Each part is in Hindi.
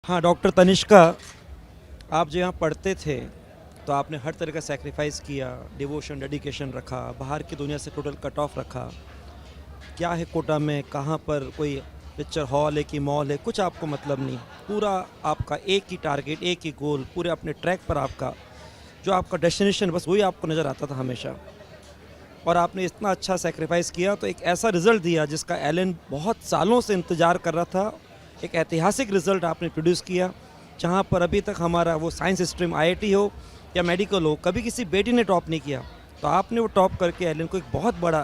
हाँ डॉक्टर तनिष्का, आप जो यहाँ पढ़ते थे तो आपने हर तरह का सेक्रीफाइस किया, डिवोशन डेडिकेशन रखा, बाहर की दुनिया से टोटल कट ऑफ रखा। क्या है कोटा में, कहाँ पर कोई पिक्चर हॉल है कि मॉल है, कुछ आपको मतलब नहीं। पूरा आपका एक ही टारगेट, एक ही गोल, पूरे अपने ट्रैक पर आपका जो आपका डेस्टिनेशन बस वही आपको नज़र आता था हमेशा। और आपने इतना अच्छा सेक्रीफाइस किया तो एक ऐसा रिज़ल्ट दिया जिसका एलन बहुत सालों से इंतज़ार कर रहा था। एक ऐतिहासिक रिज़ल्ट आपने प्रोड्यूस किया, जहाँ पर अभी तक हमारा वो साइंस स्ट्रीम आईआईटी हो या मेडिकल हो, कभी किसी बेटी ने टॉप नहीं किया। तो आपने वो टॉप करके एलन को एक बहुत बड़ा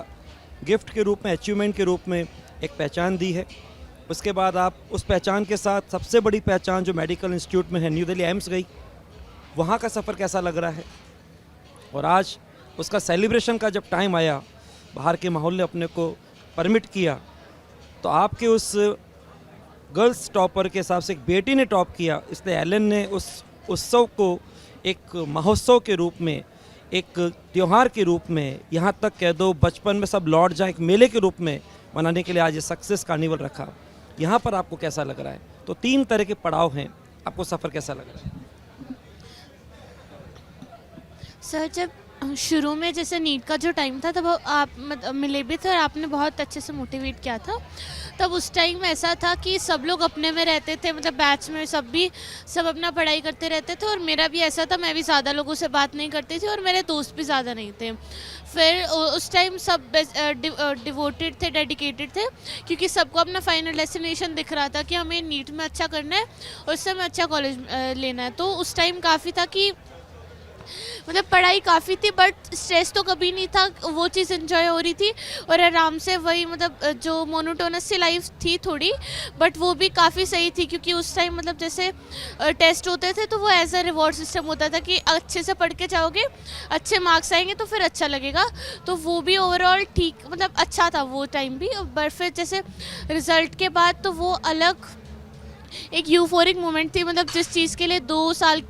गिफ्ट के रूप में, अचीवमेंट के रूप में एक पहचान दी है। उसके बाद आप उस पहचान के साथ सबसे बड़ी पहचान जो मेडिकल इंस्टीट्यूट में है, न्यू दिल्ली एम्स गई। वहाँ का सफ़र कैसा लग रहा है? और आज उसका सेलिब्रेशन का जब टाइम आया, बाहर के माहौल ने अपने को परमिट किया, तो आपके उस गर्ल्स टॉपर के हिसाब से एक बेटी ने टॉप किया, इसलिए एलन ने उस उत्सव को एक महोत्सव के रूप में, एक त्यौहार के रूप में, यहाँ तक कह दो बचपन में सब लौट जाए, एक मेले के रूप में मनाने के लिए आज ये सक्सेस कार्निवल रखा। यहाँ पर आपको कैसा लग रहा है? तो 3 तरह के पड़ाव हैं, आपको सफ़र कैसा लग रहा है? सर, जब शुरू में जैसे नीट का जो टाइम था तब आप मिले भी थे और आपने बहुत अच्छे से मोटिवेट किया था। तब उस टाइम ऐसा था कि सब लोग अपने में रहते थे, मतलब बैच में सब अपना पढ़ाई करते रहते थे और मेरा भी ऐसा था, मैं भी ज़्यादा लोगों से बात नहीं करती थी और मेरे दोस्त भी ज़्यादा नहीं थे। फिर उस टाइम सब डिवोटेड थे, डेडिकेटेड थे, क्योंकि सबको अपना फाइनल डेस्टिनेशन दिख रहा था कि हमें नीट में अच्छा करना है और उससे हमें अच्छा कॉलेज लेना है। तो उस टाइम काफ़ी था कि मतलब पढ़ाई काफ़ी थी बट स्ट्रेस तो कभी नहीं था, वो चीज़ एंजॉय हो रही थी और आराम से वही मतलब जो मोनोटोनस सी लाइफ थी थोड़ी, बट वो भी काफ़ी सही थी क्योंकि उस टाइम मतलब जैसे टेस्ट होते थे तो वो एज अ रिवॉर्ड सिस्टम होता था कि अच्छे से पढ़ के जाओगे, अच्छे मार्क्स आएंगे तो फिर अच्छा लगेगा। तो वो भी ओवरऑल ठीक, मतलब अच्छा था वो टाइम भी। बट फिर जैसे रिज़ल्ट के बाद तो वो अलग एक यूफोरिक मोमेंट थी, मतलब जिस चीज़ के लिए 2 साल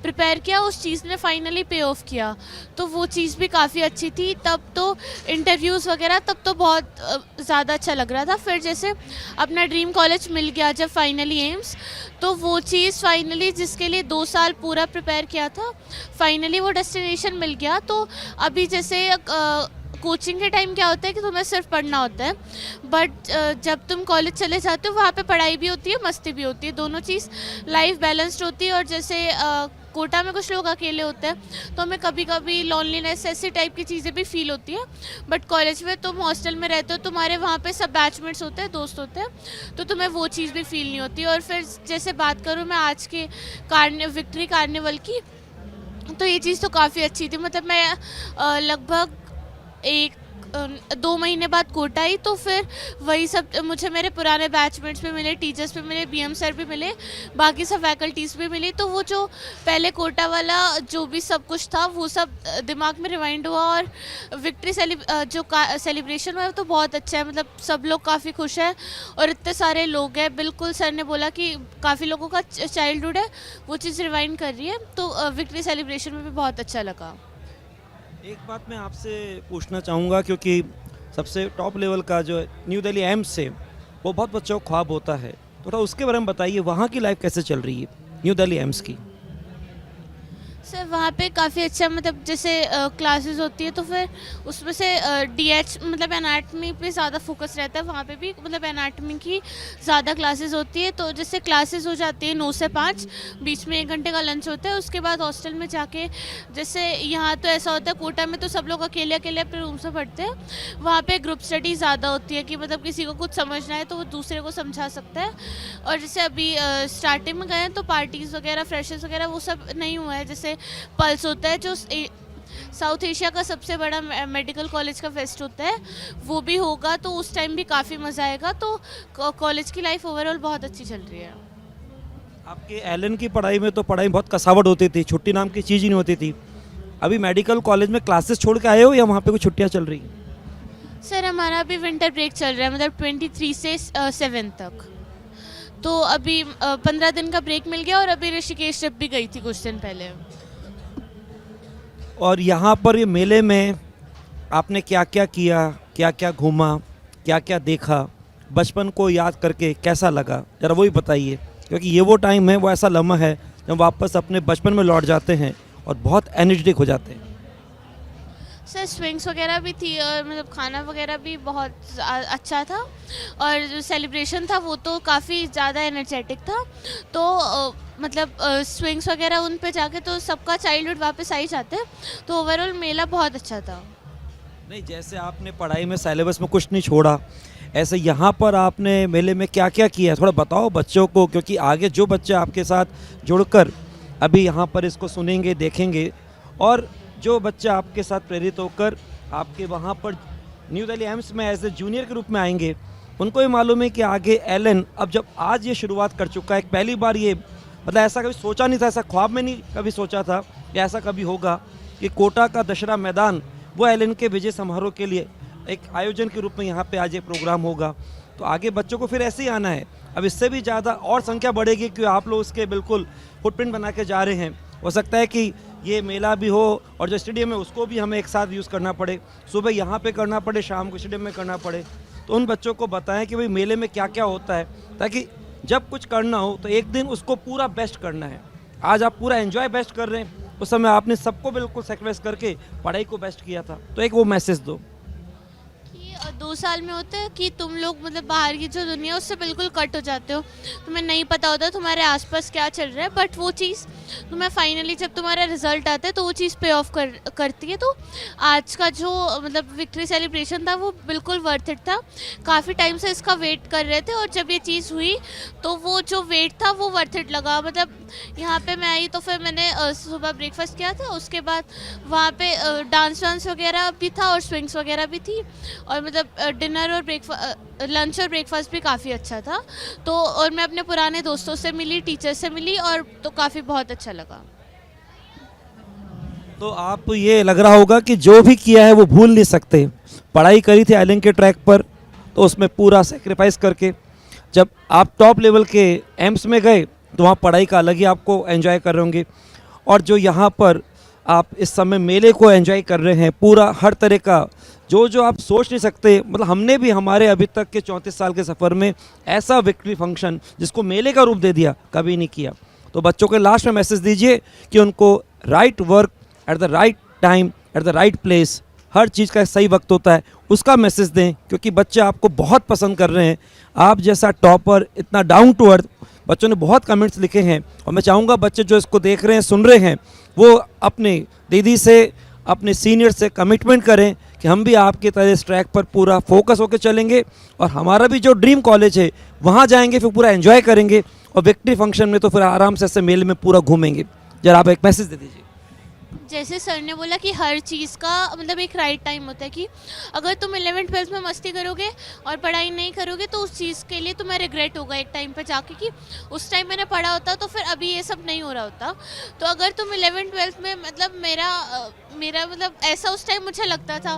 प्रिपेयर किया उस चीज़ ने फाइनली पे ऑफ किया, तो वो चीज़ भी काफ़ी अच्छी थी। तब तो इंटरव्यूज़ वगैरह तब तो बहुत ज़्यादा अच्छा लग रहा था। फिर जैसे अपना ड्रीम कॉलेज मिल गया जब फाइनली एम्स, तो वो चीज़ फाइनली जिसके लिए 2 साल पूरा प्रिपेयर किया था, फाइनली वो डेस्टिनेशन मिल गया। तो अभी जैसे कोचिंग के टाइम क्या होता है कि तुम्हें सिर्फ पढ़ना होता है, बट जब तुम कॉलेज चले जाते हो वहाँ पे पढ़ाई भी होती है, मस्ती भी होती है, दोनों चीज़ लाइफ बैलेंस्ड होती है। और जैसे कोटा में कुछ लोग अकेले होते हैं तो हमें कभी कभी लॉनलीनेस ऐसी टाइप की चीज़ें भी फील होती है, बट कॉलेज में तुम हॉस्टल में रहते हो, तुम्हारे वहाँ पे सब बैचमेट्स होते हैं, दोस्त होते हैं, तो तुम्हें वो चीज़ भी फील नहीं होती। और फिर जैसे बात करूँ मैं आज के विक्ट्री कार्निवल की, तो ये चीज़ तो काफ़ी अच्छी थी। मतलब मैं लगभग 2 महीने बाद कोटा आई, तो फिर वही सब मुझे मेरे पुराने बैचमेट्स भी मिले, टीचर्स भी मिले, बीएम सर भी मिले, बाकी सब फैकल्टीज़ भी मिली। तो वो जो पहले कोटा वाला जो भी सब कुछ था वो सब दिमाग में रिवाइंड हुआ। और विक्ट्री सेलिब्रेशन हुआ तो बहुत अच्छा है, मतलब सब लोग काफ़ी खुश हैं और इतने सारे लोग हैं। बिल्कुल सर ने बोला कि काफ़ी लोगों का चाइल्डहुड है, वो चीज़ रिवाइंड कर रही है, तो विक्ट्री सेलिब्रेशन में भी बहुत अच्छा लगा। एक बात मैं आपसे पूछना चाहूँगा, क्योंकि सबसे टॉप लेवल का जो न्यू दिल्ली एम्स से वो बहुत बच्चों को ख्वाब होता है, थोड़ा उसके बारे में बताइए, वहाँ की लाइफ कैसे चल रही है न्यू दिल्ली एम्स की? सर वहाँ पे काफ़ी अच्छा, मतलब जैसे क्लासेस होती है तो फिर उसमें से डीएच मतलब एनाटमी पे ज़्यादा फोकस रहता है। वहाँ पे भी मतलब एनाटमी की ज़्यादा क्लासेस होती है, तो जैसे क्लासेस हो जाती है 9 से 5, बीच में 1 घंटे का लंच होता है। उसके बाद हॉस्टल में जाके, जैसे यहाँ तो ऐसा होता है कोटा में तो सब लोग अकेले अकेले अपने रूम से पढ़ते हैं, वहाँ पे ग्रुप स्टडी ज़्यादा होती है कि मतलब किसी को कुछ समझना है तो वो दूसरे को समझा सकता है। और जैसे अभी स्टार्टिंग में गए हैं तो पार्टीज़ वगैरह, फ्रेशर्स वगैरह वो सब नहीं हुआ है। जैसे पल्स होता है जो साउथ एशिया का सबसे बड़ा मेडिकल कॉलेज का फेस्ट होता है, वो भी होगा, तो उस टाइम भी काफ़ी मज़ा आएगा। तो कॉलेज की लाइफ ओवरऑल बहुत अच्छी चल रही है। आपके एलन की पढ़ाई में तो पढ़ाई में बहुत कसावट होती थी, छुट्टी नाम की चीज़ ही नहीं होती थी। अभी मेडिकल कॉलेज में क्लासेस छोड़ के आए हो या वहाँ पे कोई छुट्टियाँ चल रही हैं? सर हमारा अभी विंटर ब्रेक चल रहा है, मतलब 23 से 7 तक, तो अभी 15 दिन का ब्रेक मिल गया और अभी ऋषिकेश ट्रिप भी गई थी कुछ दिन पहले। और यहाँ पर ये मेले में आपने क्या क्या किया, क्या क्या घूमा, क्या क्या देखा, बचपन को याद करके कैसा लगा, ज़रा वही बताइए। क्योंकि ये वो टाइम है, वो ऐसा लम्हा है जब वापस अपने बचपन में लौट जाते हैं और बहुत एनर्जेटिक हो जाते हैं। सर स्विंग्स वगैरह भी थी और मतलब खाना वगैरह भी बहुत अच्छा था, और जो सेलिब्रेशन था वो तो काफ़ी ज़्यादा एनर्जेटिक था। तो मतलब स्विंग्स वगैरह उन पे जाके तो सबका चाइल्डहुड वापस आ ही जाते हैं। तो ओवरऑल मेला बहुत अच्छा था। नहीं, जैसे आपने पढ़ाई में सिलेबस में कुछ नहीं छोड़ा, ऐसे यहाँ पर आपने मेले में क्या क्या किया है, थोड़ा बताओ बच्चों को, क्योंकि आगे जो बच्चे आपके साथ जुड़कर अभी यहाँ पर इसको सुनेंगे देखेंगे, और जो बच्चे आपके साथ प्रेरित होकर आपके वहाँ पर न्यू दिल्ली एम्स में एज ए जूनियर के रूप में आएंगे, उनको ये मालूम है कि आगे एलन अब जब आज ये शुरुआत कर चुका है, पहली बार ये मतलब ऐसा कभी सोचा नहीं था, ऐसा ख्वाब में नहीं कभी सोचा था कि ऐसा कभी होगा कि कोटा का दशहरा मैदान वो एलन के विजय समारोह के लिए एक आयोजन के रूप में यहाँ पे आज ये प्रोग्राम होगा। तो आगे बच्चों को फिर ऐसे ही आना है, अब इससे भी ज़्यादा और संख्या बढ़ेगी क्योंकि आप लोग उसके बिल्कुल फुटप्रिंट बना के जा रहे हैं। हो सकता है कि ये मेला भी हो और जो स्टेडियम है उसको भी हमें एक साथ यूज़ करना पड़े, सुबह यहाँ पे करना पड़े, शाम को स्टेडियम में करना पड़े। तो उन बच्चों को बताएं कि भाई मेले में क्या क्या होता है, ताकि जब कुछ करना हो तो एक दिन उसको पूरा बेस्ट करना है। आज आप पूरा एंजॉय बेस्ट कर रहे हैं, उस समय आपने सबको बिल्कुल सेक्रीफाइस करके पढ़ाई को बेस्ट किया था, तो एक वो मैसेज दो कि 2 साल में होता है कि तुम लोग मतलब बाहर की जो दुनिया है उससे बिल्कुल कट हो जाते हो, तुम्हें नहीं पता होता तुम्हारे आसपास क्या चल रहा है, बट वो चीज़ तुम्हें फाइनली जब तुम्हारा रिजल्ट आता है तो वो चीज़ पे ऑफ करती है। तो आज का जो मतलब विक्ट्री सेलिब्रेशन था वो बिल्कुल वर्थ इट था। काफ़ी टाइम से इसका वेट कर रहे थे और जब ये चीज़ हुई तो वो जो वेट था वो वर्थ इट लगा। मतलब यहाँ पे मैं आई तो फिर मैंने सुबह ब्रेकफास्ट किया था, उसके बाद वहाँ पे डांस वांस वगैरह भी था और स्विंग्स वगैरह भी थी, और मतलब डिनर और लंच और ब्रेकफास्ट भी काफ़ी अच्छा था। तो और मैं अपने पुराने दोस्तों से मिली, टीचर से मिली, और तो काफ़ी बहुत अच्छा लगा। तो आप ये लग रहा होगा कि जो भी किया है वो भूल नहीं सकते। पढ़ाई करी थी आइलैंड के ट्रैक पर, तो उसमें पूरा सेक्रीफाइस करके जब आप टॉप लेवल के एम्स में गए तो वहाँ पढ़ाई का अलग ही आपको एंजॉय कर रहे होंगे, और जो यहाँ पर आप इस समय मेले को एंजॉय कर रहे हैं, पूरा हर तरह का जो आप सोच नहीं सकते। मतलब हमने भी हमारे अभी तक के 34 साल के सफ़र में ऐसा विक्ट्री फंक्शन जिसको मेले का रूप दे दिया कभी नहीं किया। तो बच्चों के लास्ट में मैसेज दीजिए कि उनको right work at the right time at the right place, हर चीज़ का सही वक्त होता है, उसका मैसेज दें, क्योंकि बच्चे आपको बहुत पसंद कर रहे हैं। आप जैसा टॉपर, इतना डाउन टू अर्थ, बच्चों ने बहुत कमेंट्स लिखे हैं, और मैं चाहूँगा बच्चे जो इसको देख रहे हैं, सुन रहे हैं, वो अपने दीदी से, अपने सीनियर से कमिटमेंट करें कि हम भी आपकी तरह इस ट्रैक पर पूरा फोकस होकर चलेंगे, और हमारा भी जो ड्रीम कॉलेज है वहाँ जाएंगे, फिर पूरा एंजॉय करेंगे, और विक्ट्री फंक्शन में तो फिर आराम से ऐसे मेले में पूरा घूमेंगे। जरा आप एक मैसेज दे दीजिए। जैसे सर ने बोला कि हर चीज़ का मतलब एक राइट टाइम होता है, कि अगर तुम 11th-12th में मस्ती करोगे और पढ़ाई नहीं करोगे तो उस चीज़ के लिए तुम्हें रिग्रेट होगा एक टाइम पे जाके कि उस टाइम मैंने पढ़ा होता तो फिर अभी ये सब नहीं हो रहा होता। तो अगर तुम 11th-12th में मतलब मेरा मतलब ऐसा उस टाइम मुझे लगता था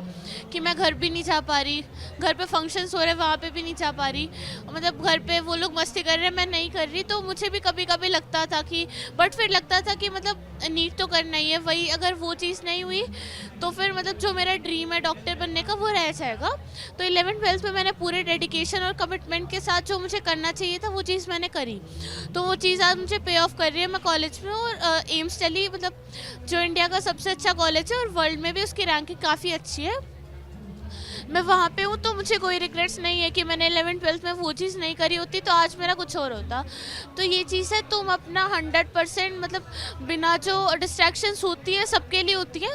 कि मैं घर भी नहीं जा पा रही, घर पे फंक्शंस हो रहे वहाँ पे भी नहीं जा पा रही, मतलब घर पे वो लोग मस्ती कर रहे हैं मैं नहीं कर रही, तो मुझे भी कभी कभी लगता था कि, बट फिर लगता था कि मतलब नीट तो करना ही है, वही अगर वो चीज़ नहीं हुई तो फिर मतलब जो मेरा ड्रीम है डॉक्टर बनने का वो रह जाएगा। तो 11th-12th में मैंने पूरे डेडिकेशन और कमिटमेंट के साथ जो मुझे करना चाहिए था वो चीज़ मैंने करी, तो वो चीज़ आज मुझे पे ऑफ कर रही है। मैं कॉलेज में और एम्स दिल्ली मतलब जो इंडिया का सबसे अच्छा कॉलेज है और वर्ल्ड में भी उसकी रैंकिंग काफ़ी अच्छी है, मैं वहाँ पे हूँ, तो मुझे कोई रिग्रेट्स नहीं है कि मैंने 11th-12th में वो चीज़ नहीं करी होती तो आज मेरा कुछ और होता। तो ये चीज़ है, तुम अपना 100% मतलब बिना जो डिस्ट्रैक्शंस होती है सबके लिए होती है,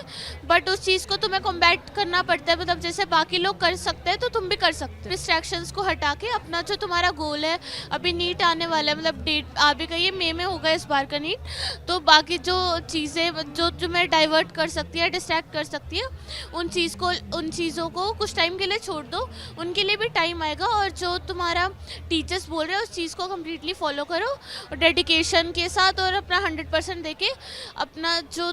बट उस चीज़ को तुम्हें कॉम्बैट करना पड़ता है। मतलब जैसे बाकी लोग कर सकते हैं तो तुम भी कर सकते हो। डिस्ट्रैक्शंस को हटा के अपना जो तुम्हारा गोल है, अभी नीट आने वाला है, मतलब डेट आ भी गई है, मई में होगा इस बार का नीट, तो बाकी जो चीज़ें जो तुम्हें डाइवर्ट कर सकती है, डिस्ट्रैक्ट कर सकती है, उन चीज़ों को कुछ टाइम के लिए छोड़ दो, उनके लिए भी टाइम आएगा। और जो तुम्हारा टीचर्स बोल रहे हैं उस चीज़ को कम्प्लीटली फॉलो करो और डेडिकेशन के साथ, और अपना 100% देके अपना जो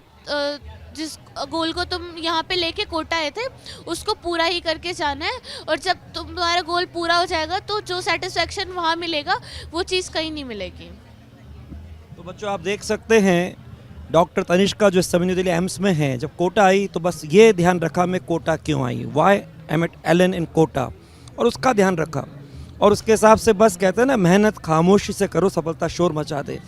जिस गोल को तुम यहाँ पे लेके कोटा आए थे उसको पूरा ही करके जाना है। और जब तुम्हारा गोल पूरा हो जाएगा तो जो सेटिस्फैक्शन वहाँ मिलेगा वो चीज़ कहीं नहीं मिलेगी। तो बच्चों आप देख सकते हैं डॉक्टर तनिष्का जो इस समय न्यू दिल्ली एम्स में हैं, जब कोटा आई तो बस ये ध्यान रखा मैं कोटा क्यों आई, वाई एम एट एलन इन कोटा, और उसका ध्यान रखा। और उसके हिसाब से बस कहते हैं ना, मेहनत खामोशी से करो, सफलता शोर मचा दे।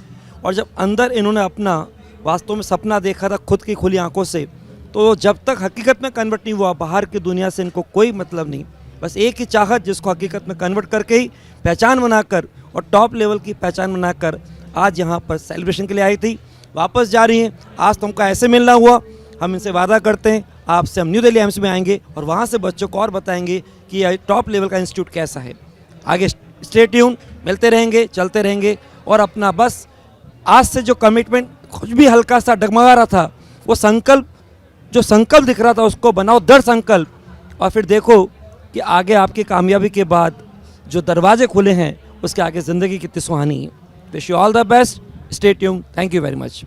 और जब अंदर इन्होंने अपना वास्तव में सपना देखा था खुद की खुली आंखों से, तो जब तक हकीकत में कन्वर्ट नहीं हुआ, बाहर की दुनिया से इनको कोई मतलब नहीं, बस एक ही चाहत जिसको हकीकत में कन्वर्ट करके ही पहचान बनाकर और टॉप लेवल की पहचान बनाकर आज यहाँ पर सेलिब्रेशन के लिए आई थी। वापस जा रही हैं। आज तो हमको ऐसे मिलना हुआ, हम इनसे वादा करते हैं आपसे हम न्यू दिल्ली एम्स में आएंगे और वहाँ से बच्चों को और बताएंगे कि ये टॉप लेवल का इंस्टीट्यूट कैसा है। आगे स्टे ट्यून, मिलते रहेंगे, चलते रहेंगे और अपना बस आज से जो कमिटमेंट कुछ भी हल्का सा डगमगा रहा था, वो संकल्प, जो संकल्प दिख रहा था उसको बनाओ दृढ़ संकल्प और फिर देखो कि आगे आपकी कामयाबी के बाद जो दरवाजे खुले हैं उसके आगे ज़िंदगी कितनी सुहानी है। Wish you all the best, stay tune, thank you very much.